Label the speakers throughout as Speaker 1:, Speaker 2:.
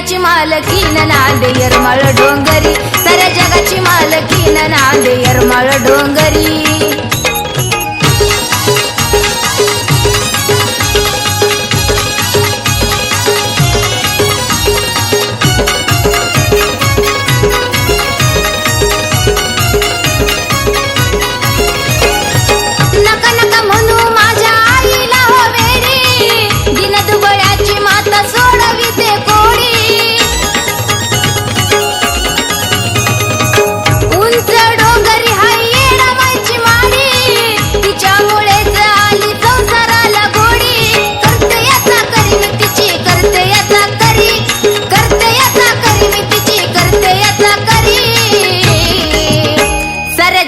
Speaker 1: जगाची मालकीन नांदे येरमाळ डोंगरी, साऱ्या जगाची मालकीन नांदे येरमाळ डोंगरी.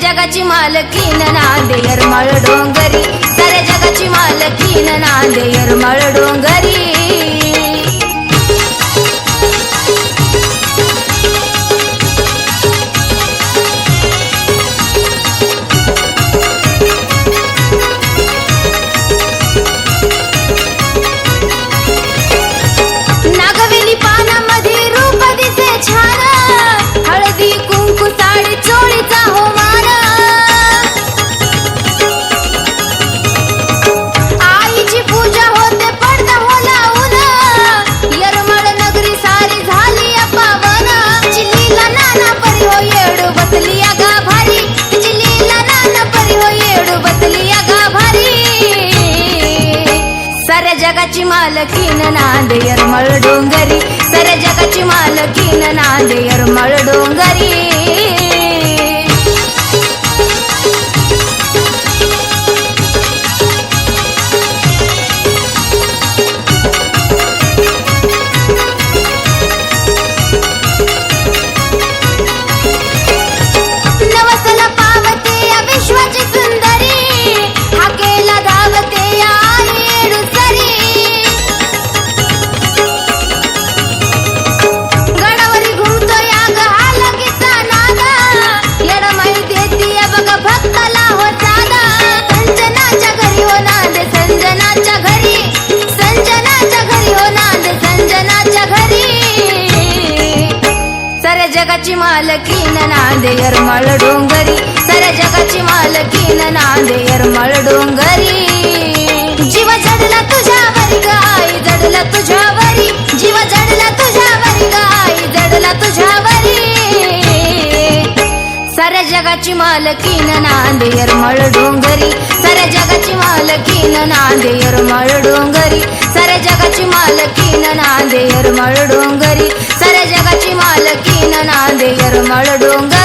Speaker 1: जगाची मालकीन नांदे येरमाळ डोंगरी, साऱ्या जगाची मालकीन नांदे येरमाळ डोंगरी. नागवेली पानामध्ये रूप दिसे छान, हळदी कुंकू साडी चोळीचा हो मान. आईची पूजा होते पडदा हो लावून, येरमाळ नगरी सारी झाली पावन. चिलीला नाना परी हो येडू बसली गा भारी, चिलीला नाना परी हो येडू बसली गा भारी. साऱ्या जगाची मालकीन नांदे येरमाळ डोंगरी, साऱ्या जगाची मालकीन नांदे येरमाळ डोंगरी. नवसला पावते या विश्वाची सुंदरी, हाकेला धावते या येडू सरी. गडावरी घुमतो या ग हा लगीचा नादा, येडमाई देती या बघा भक्ताला हो साधा. संजनाच्या घरी हो नांदे संजनाच्या घरी, संजनाच्या घरी हो नांदे संजनाच्या घरी. साऱ्या जगाची मालकीन नांदे येरमाळ डोंगरी, साऱ्या जगाची मालकीन नांदे येरमाळ डोंगरी. जीव जडला तुझ्यावरी ग आई जडला तुझ्यावरी, जीव जडला तुझ्यावरी ग आई जडला तुझ्यावरी. साऱ्या जगाची मालकीन नांदे येरमाळ डोंगरी, साऱ्या जगाची मालकीन नांदे येरमाळ डोंगरी, साऱ्या जगाची मालकीन नांदे येरमाळ डोंगरी, साऱ्या जगाची मालकीन नांदे येरमाळ डोंगरी.